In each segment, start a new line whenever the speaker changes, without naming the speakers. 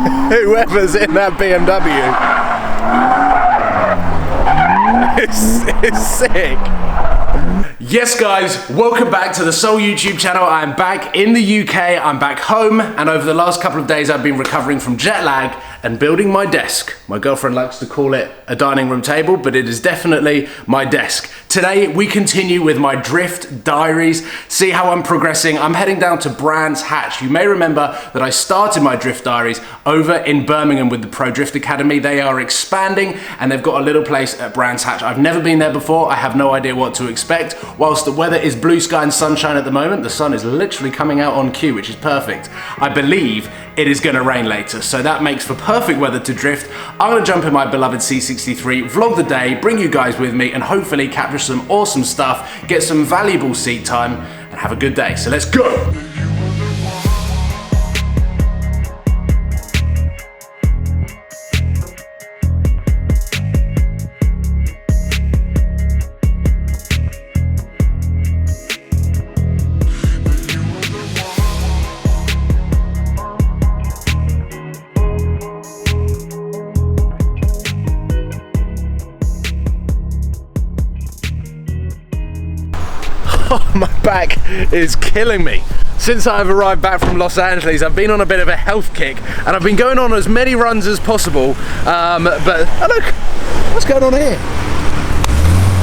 Whoever's in that BMW. It's sick. Yes guys, welcome back to the Soul YouTube channel. I'm back in the UK, I'm back home, and over the last couple of days I've been recovering from jet lag and building my desk. My girlfriend likes to call it a dining room table, but it is definitely my desk. Today we continue with my drift diaries, see how I'm progressing. I'm heading down to Brands Hatch. You may remember that I started my drift diaries over in Birmingham with the Pro Drift Academy. They are expanding and they've got a little place at Brands Hatch. I've never been there before, I have no idea what to expect. Whilst the weather is blue sky and sunshine at the moment, the sun is literally coming out on cue, which is perfect. I believe it is gonna rain later, so that makes for perfect weather to drift. I'm gonna jump in my beloved C63, vlog the day, bring you guys with me, and hopefully capture some awesome stuff, get some valuable seat time, and have a good day. So let's go! Oh, my back is killing me. Since I've arrived back from Los Angeles, I've been on a bit of a health kick and I've been going on as many runs as possible. But oh look, what's going on here?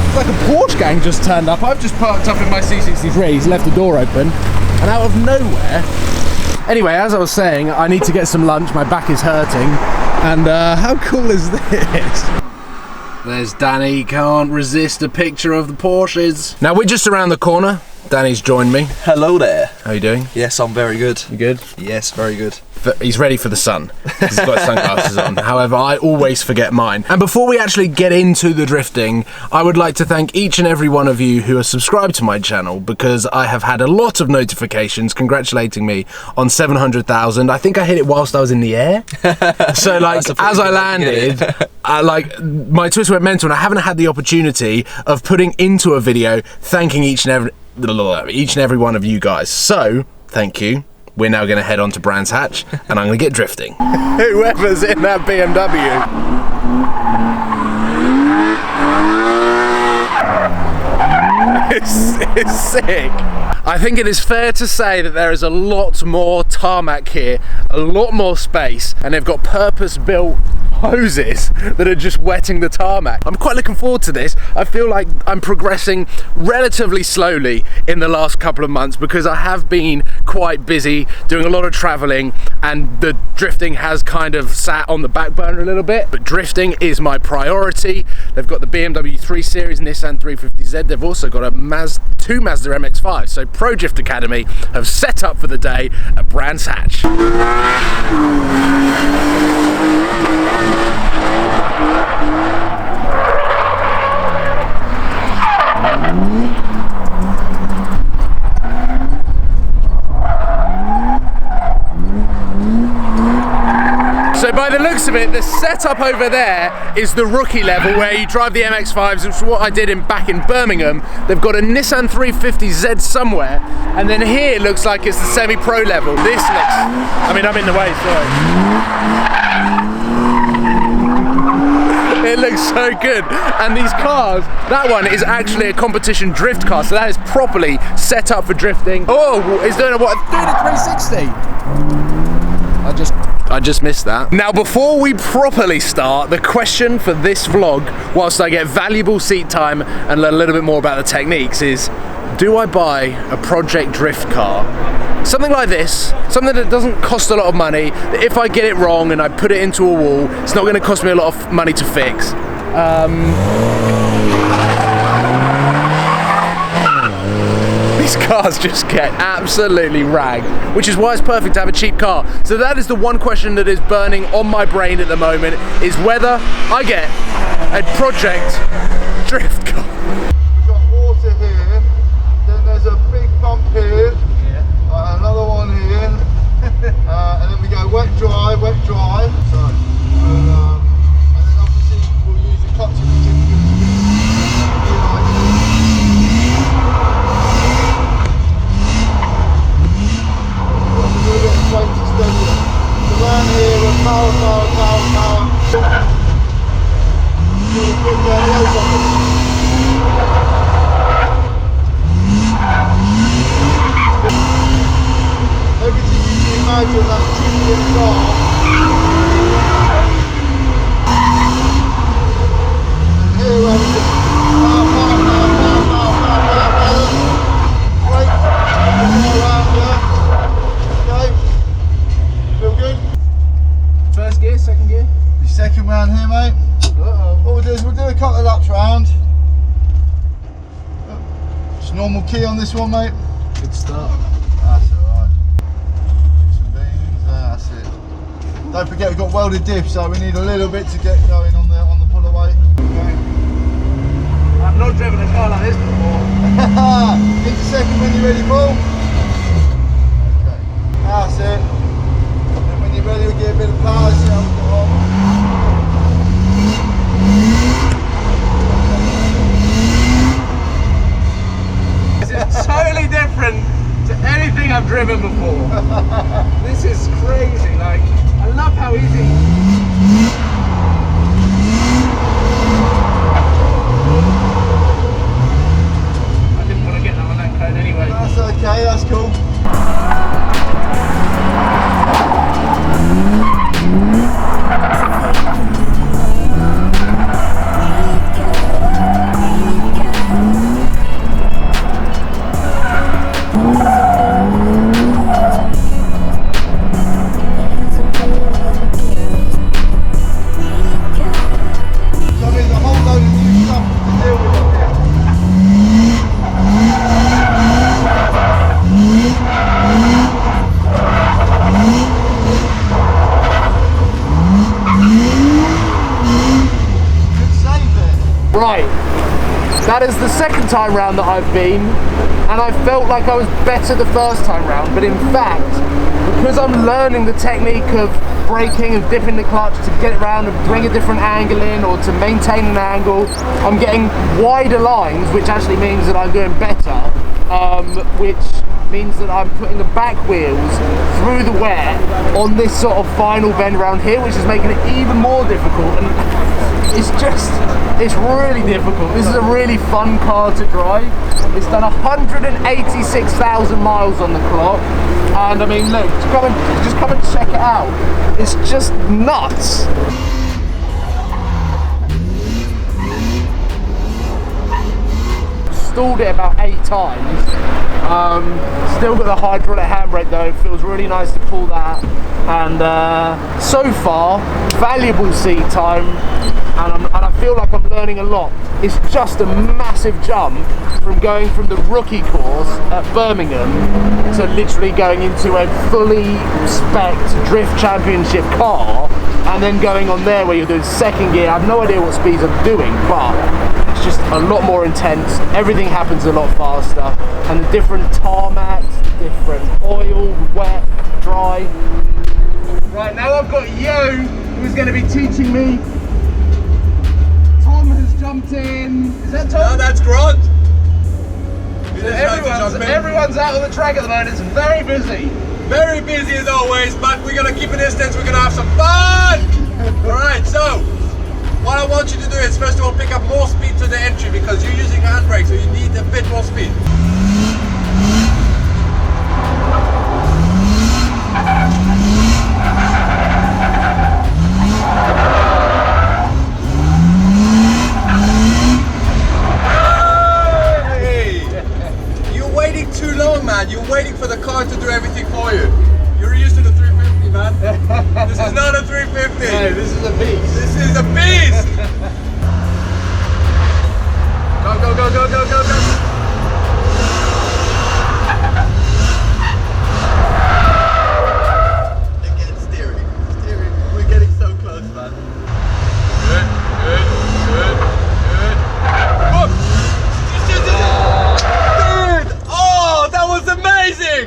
It's like a Porsche gang just turned up. I've just parked up in my C63s, left the door open, and out of nowhere. Anyway, as I was saying, I need to get some lunch. My back is hurting. And how cool is this? There's Danny, can't resist a picture of the Porsches. Now we're just around the corner. Danny's joined me.
Hello there.
How are you doing?
Yes, I'm very good.
You good?
Yes, very good.
He's ready for the sun. He's got sunglasses on. However, I always forget mine. And before we actually get into the drifting, I would like to thank each and every one of you who are subscribed to my channel, because I have had a lot of notifications congratulating me on 700,000. I think I hit it whilst I was in the air. So like, as I landed, like my Twitter went mental, and I haven't had the opportunity of putting into a video thanking each and every one of you guys. So, thank you. We're now going to head on to Brands Hatch, and I'm going to get drifting. Whoever's in that BMW. It's sick. I think it is fair to say that there is a lot more tarmac here, a lot more space, and they've got purpose-built hoses that are just wetting the tarmac. I'm quite looking forward to this. I feel like I'm progressing relatively slowly in the last couple of months because I have been quite busy doing a lot of traveling, and the drifting has kind of sat on the back burner a little bit, but drifting is my priority. They've got the BMW 3 Series, Nissan 350Z. They've also got two Mazda MX-5. So Pro Drift Academy have set up for the day at Brands Hatch. So by the looks of it, the setup over there is the rookie level where you drive the MX-5s, which is what I did back in Birmingham. They've got a Nissan 350Z somewhere, and then here looks like it's the semi-pro level. This looks, I mean, I'm in the way, sorry. It looks so good. And these cars, that one is actually a competition drift car, so that is properly set up for drifting. Oh, it's doing a what? Doing a 360. I just missed that. Now, before we properly start, the question for this vlog, whilst I get valuable seat time and learn a little bit more about the techniques, is do I buy a project drift car? Something like this, something that doesn't cost a lot of money, that if I get it wrong and I put it into a wall, it's not gonna cost me a lot of money to fix. These cars just get absolutely ragged, which is why it's perfect to have a cheap car. So that is the one question that is burning on my brain at the moment, is whether I get a project drift car.
We've got water here, then there's a big bump here, another one here, and then we go wet, dry, wet, dry. And then obviously we'll use the clutch around here good. Power, power, power, power. Really good there. Well done. Everything you can imagine that Indian car. And here we're just power, power, power, power, power, power, power. Great. All around there. Okay. Feel good?
First gear, second gear.
Your second round here, mate.
Uh-oh.
What we'll do is we'll do a couple of laps round. Just normal key on this one, mate.
Good start.
That's alright. Some beans, that's it. Don't forget we've got welded diff, so we need a little bit to get going on the pull away. Okay.
I've not driven a car like this before.
Into second when you're ready, Paul. Okay. That's it. And when you're ready, we'll get a bit of power, see how we go on.
This is totally different to anything I've driven before. This is crazy. Like, I love how easy. I didn't want to get that on that cone anyway.
That's okay, that's cool.
Right, that is the second time round that I've been, and I felt like I was better the first time round, but in fact, because I'm learning the technique of braking and dipping the clutch to get it round and bring a different angle in or to maintain an angle, I'm getting wider lines, which actually means that I'm doing better, which means that I'm putting the back wheels through the wet on this sort of final bend around here, which is making it even more difficult. And it's really difficult. This is a really fun car to drive. It's done 186,000 miles on the clock, and I mean, look, just come and check it out. It's just nuts. Stalled it about 8 times. Still got the hydraulic handbrake though. Feels really nice to pull that. And so far, valuable seat time. And I feel like I'm learning a lot. It's just a massive jump from going from the rookie course at Birmingham to literally going into a fully spec'd drift championship car, and then going on there where you're doing second gear. I have no idea what speeds I'm doing, but it's just a lot more intense. Everything happens a lot faster, and the different tarmacs, different oil, wet, dry. Right, now I've got you, who's going to be teaching me. Tom has jumped in. Is that Tom?
No, that's Grant.
So everyone's out on the track at the moment. It's very busy.
Very busy as always, but we're gonna keep a distance. We're gonna have some fun. All right. So, what I want you to do is first of all pick up more speed to the entry because you're using handbrake, so you need a bit more speed. Too long, man. You're waiting for the car to do everything for you. You're used to the 350, man. This is not a 350.
No, this is a beast.
This is a beast. Go, go, go, go, go, go, go. Again, steering. We're getting so close, man. Good, good, good, good. Whoop. That was amazing!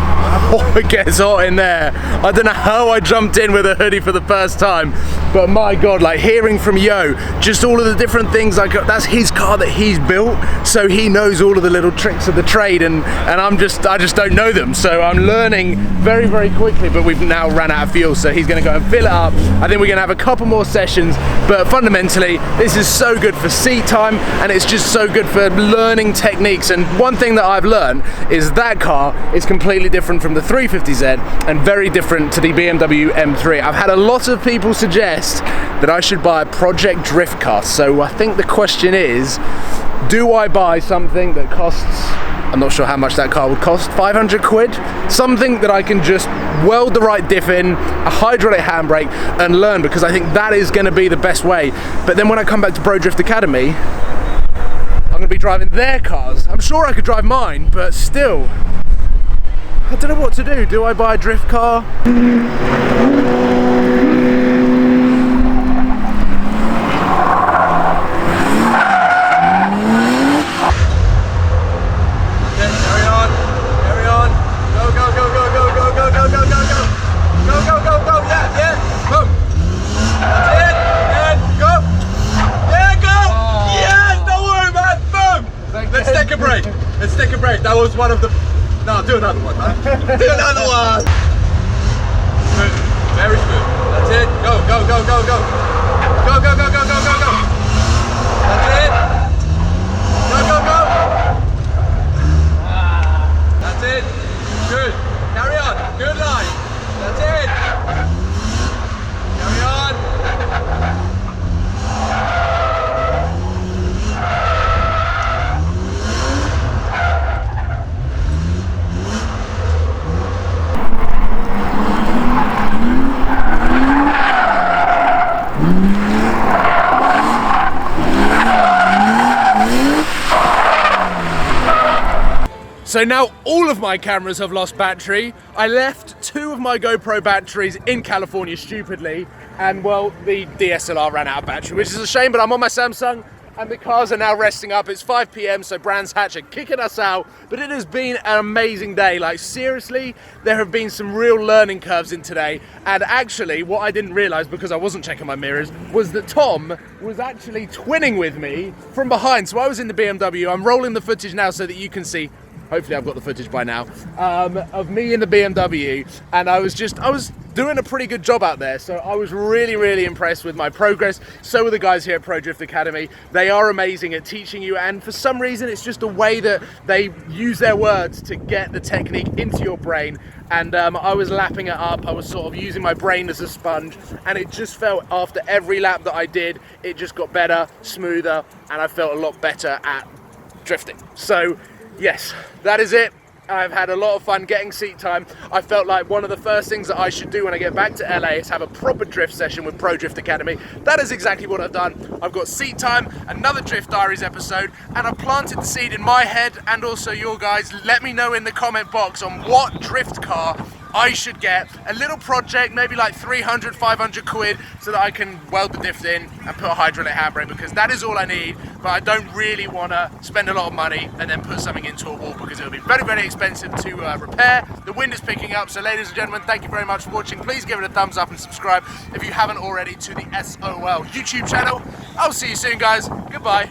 Oh, it gets hot in there. I don't know how I jumped in with a hoodie for the first time, but my God, like hearing from Yo, just all of the different things, like that's his car that he's built, so he knows all of the little tricks of the trade, and I just don't know them, so I'm learning very, very quickly. But we've now ran out of fuel, so he's gonna go and fill it up. I think we're gonna have a couple more sessions, but fundamentally, this is so good for seat time, and it's just so good for learning techniques. And one thing that I've learned is that car is completely different from the 350Z and very different to the BMW M3. I've had a lot of people suggest that I should buy a project drift car, so I think the question is, do I buy something that costs, I'm not sure how much that car would cost, 500 quid? Something that I can just weld the right diff in, a hydraulic handbrake, and learn, because I think that is going to be the best way. But then when I come back to Pro Drift Academy, I'm going to be driving their cars. I'm sure I could drive mine, but still, I don't know what to do. Do I buy a drift car?
Let's take a break. That was one of the... No, do another one, man. Do another one. Smooth. Very smooth. That's it. Go, go, go, go, go. Go, go, go, go, go, go, go. That's it. Go, go, go. That's it. Good. Carry on. Good line. That's it. Carry on.
So now all of my cameras have lost battery. I left 2 of my GoPro batteries in California stupidly, and well, the DSLR ran out of battery, which is a shame, but I'm on my Samsung and the cars are now resting up. It's 5 PM, so Brands Hatch are kicking us out, but it has been an amazing day. Like seriously, there have been some real learning curves in today, and actually what I didn't realize, because I wasn't checking my mirrors, was that Tom was actually twinning with me from behind. So I was in the BMW. I'm rolling the footage now so that you can see, hopefully I've got the footage by now, of me in the BMW, and I was doing a pretty good job out there, so I was really, really impressed with my progress. So are the guys here at Pro Drift Academy. They are amazing at teaching you, and for some reason it's just a way that they use their words to get the technique into your brain. And I was lapping it up, I was sort of using my brain as a sponge, and it just felt, after every lap that I did, it just got better, smoother, and I felt a lot better at drifting. So yes, that is it. I've had a lot of fun getting seat time. I felt like one of the first things that I should do when I get back to LA is have a proper drift session with Pro Drift Academy. That is exactly what I've done. I've got seat time, another Drift Diaries episode, and I've planted the seed in my head and also your guys. Let me know in the comment box on what drift car I should get. A little project, maybe like 300, 500 quid, so that I can weld the diff in and put a hydraulic handbrake, because that is all I need. But I don't really want to spend a lot of money and then put something into a wall, because it'll be very, very expensive to repair. The wind is picking up, so ladies and gentlemen, thank you very much for watching. Please give it a thumbs up and subscribe if you haven't already to the SOL YouTube channel. I'll see you soon, guys. Goodbye.